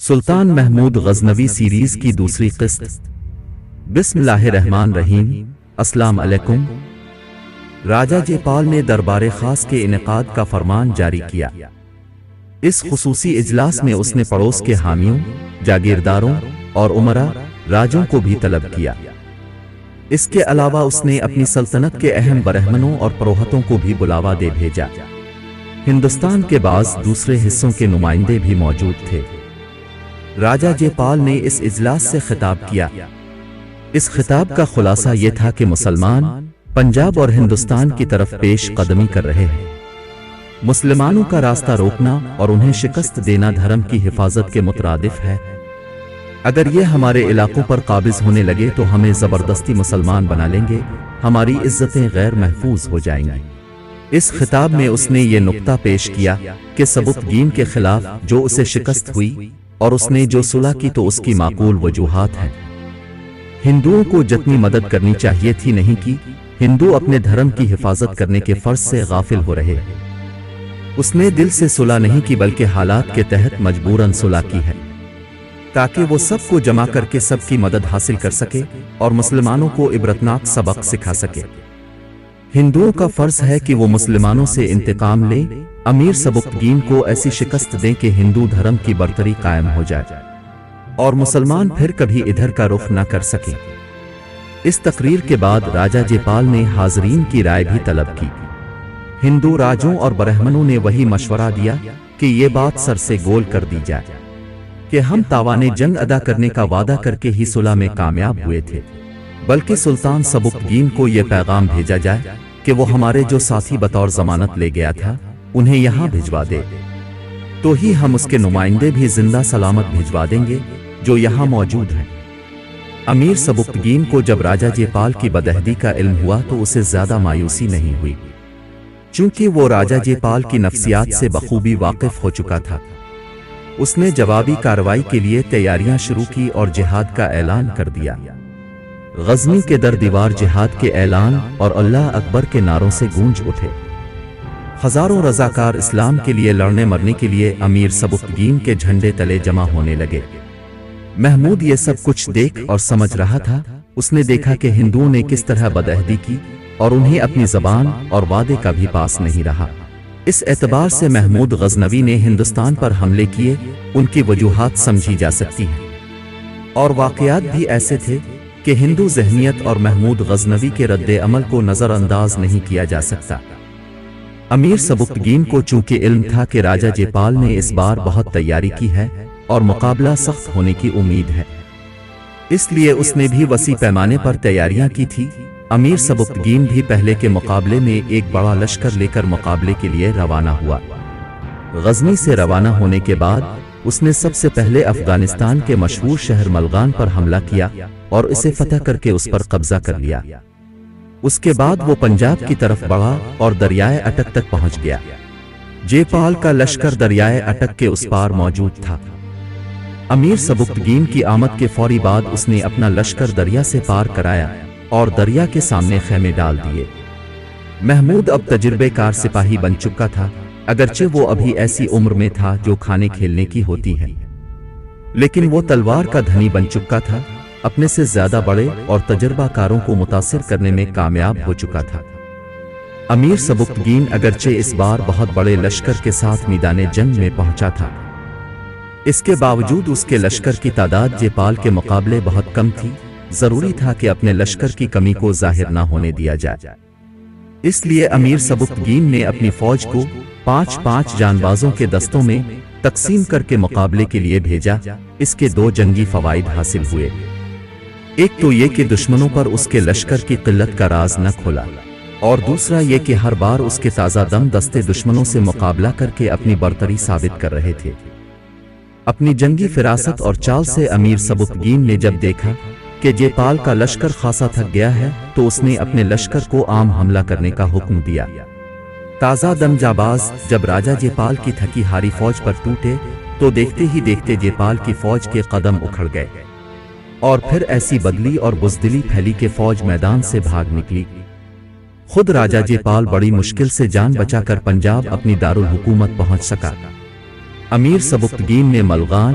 سلطان Mahmood Ghaznavi series کی دوسری قسط۔ بسم اللہ الرحمن الرحیم۔ السلام علیکم۔ راجہ جے پال نے دربار خاص کے انعقاد کا فرمان جاری کیا۔ اس خصوصی اجلاس میں اس نے پڑوس کے حامیوں، جاگیرداروں اور امراء راجوں کو بھی طلب کیا۔ اس کے علاوہ اس نے اپنی سلطنت کے اہم برہمنوں اور پروہتوں کو بھی بلاوا دے بھیجا۔ ہندوستان کے بعض دوسرے حصوں کے نمائندے بھی موجود تھے۔ راجہ جے پال نے اس اجلاس سے خطاب کیا۔ اس خطاب کا خلاصہ یہ تھا کہ مسلمان پنجاب اور ہندوستان کی طرف پیش قدمی کر رہے ہیں۔ مسلمانوں کا راستہ روکنا اور انہیں شکست دینا دھرم کی حفاظت کے مترادف ہے۔ اگر یہ ہمارے علاقوں پر قابض ہونے لگے تو ہمیں زبردستی مسلمان بنا لیں گے، ہماری عزتیں غیر محفوظ ہو جائیں گی۔ اس خطاب میں اس نے یہ نقطہ پیش کیا کہ سبکتگین کے خلاف جو اسے شکست ہوئی اور اس نے جو صلح کی تو اس کی معقول وجوہات ہیں۔ ہندوؤں کو جتنی مدد کرنی چاہیے تھی نہیں کی، ہندو اپنے دھرم کی حفاظت کرنے کے فرض سے غافل ہو رہے۔ اس نے دل سے صلح نہیں کی بلکہ حالات کے تحت مجبوراً صلح کی ہے، تاکہ وہ سب کو جمع کر کے سب کی مدد حاصل کر سکے اور مسلمانوں کو عبرتناک سبق سکھا سکے۔ ہندوؤں کا فرض ہے کہ وہ مسلمانوں سے انتقام لے، امیر سبکتگین کو ایسی شکست دیں کہ ہندو دھرم کی برتری قائم ہو جائے اور مسلمان پھر کبھی ادھر کا رخ نہ کر سکے۔ اس تقریر کے بعد راجہ جے پال نے حاضرین کی رائے بھی طلب کی۔ ہندو راجوں اور برہمنوں نے وہی مشورہ دیا کہ یہ بات سر سے گول کر دی جائے کہ ہم تاوان جنگ ادا کرنے کا وعدہ کر کے ہی صلح میں کامیاب ہوئے تھے، بلکہ سلطان سبکتگین کو یہ پیغام بھیجا جائے کہ وہ ہمارے جو ساتھی بطور ضمانت لے گیا تھا انہیں یہاں بھجوا دے، تو ہی ہم اس کے نمائندے بھی زندہ سلامت بھجوا دیں گے جو یہاں موجود ہیں۔ امیر سبکتگین کو جب راجہ جے پال کی بدعہدی کا علم ہوا تو اسے زیادہ مایوسی نہیں ہوئی، چونکہ وہ راجہ جے پال کی نفسیات سے بخوبی واقف ہو چکا تھا۔ اس نے جوابی کارروائی کے لیے تیاریاں شروع کی اور جہاد کا اعلان کر دیا۔ غزنی کے در دیوار جہاد کے اعلان اور اللہ اکبر کے نعروں سے گونج اٹھے۔ ہزاروں رضاکار اسلام کے لیے لڑنے مرنے کے لیے امیر سبکتگین کے جھنڈے تلے جمع ہونے لگے۔ محمود یہ سب کچھ دیکھ اور سمجھ رہا تھا۔ اس نے دیکھا کہ ہندوؤں نے کس طرح بدعہدی کی اور انہیں اپنی زبان اور وعدے کا بھی پاس نہیں رہا۔ اس اعتبار سے محمود غزنوی نے ہندوستان پر حملے کیے، ان کی وجوہات سمجھی جا سکتی ہیں، اور واقعات بھی ایسے تھے کہ ہندو ذہنیت اور محمود غزنوی کے رد عمل کو نظر انداز نہیں کیا جا سکتا۔ امیر سبکتگین کو چونکہ علم تھا کہ راجہ جے پال نے اس بار بہت تیاری کی ہے اور مقابلہ سخت ہونے کی امید ہے، اس لیے اس نے بھی وسیع پیمانے پر تیاریاں کی تھی۔ امیر سبکتگین بھی پہلے کے مقابلے میں ایک بڑا لشکر لے کر مقابلے کے لیے روانہ ہوا۔ غزنی سے روانہ ہونے کے بعد اس نے سب سے پہلے افغانستان کے مشہور شہر ملغان پر حملہ کیا اور اسے فتح کر کے اس پر قبضہ کر لیا۔ اس کے بعد وہ پنجاب کی طرف بڑھا اور دریائے اٹک تک پہنچ گیا۔ جے پال کا لشکر دریائے اٹک کے اس پار موجود تھا۔ امیر سبکتگین کی آمد کے فوری بعد اس نے اپنا لشکر دریا سے پار کرایا اور دریا کے سامنے خیمے ڈال دیے۔ محمود اب تجربے کار سپاہی بن چکا تھا، اگرچہ وہ ابھی ایسی عمر میں تھا جو کھانے کھیلنے کی ہوتی ہے، لیکن وہ تلوار کا دھنی بن چکا تھا، اپنے سے زیادہ بڑے اور تجربہ کاروں کو متاثر کرنے میں کامیاب ہو چکا تھا۔ امیر سبکتگین اگرچہ اس بار بہت بڑے لشکر کے ساتھ میدان جنگ میں پہنچا تھا، اس کے باوجود اس کے لشکر کی تعداد جے پال کے مقابلے بہت کم تھی۔ ضروری تھا کہ اپنے لشکر کی کمی کو ظاہر نہ ہونے دیا جائے، اس لیے امیر سبکتگین نے اپنی فوج کو 5 جان بازوں کے دستوں میں تقسیم کر کے مقابلے کے لیے بھیجا۔ اس کے 2 جنگی فوائد حاصل ہوئے۔ ایک تو یہ کہ دشمنوں پر اس کے لشکر کی قلت کا راز نہ کھولا، اور دوسرا یہ کہ ہر بار اس کے تازہ دم دستے دشمنوں سے مقابلہ کر کے اپنی برتری ثابت کر رہے تھے۔ اپنی جنگی فراست اور چال سے امیر سبکتگین نے جب دیکھا کہ جے پال کا لشکر خاصا تھک گیا ہے تو اس نے اپنے لشکر کو عام حملہ کرنے کا حکم دیا۔ تازہ دم جانباز جب راجہ جے پال کی تھکی ہاری فوج پر ٹوٹے تو دیکھتے ہی دیکھتے جے پال کی فوج کے قدم اکھڑ گئے، اور پھر ایسی بدلی اور بزدلی پھیلی کہ فوج میدان سے بھاگ نکلی۔ خود راجہ جے پال بڑی مشکل سے جان بچا کر پنجاب اپنی دارالحکومت پہنچ سکا۔ امیر سبکتگین نے ملغان،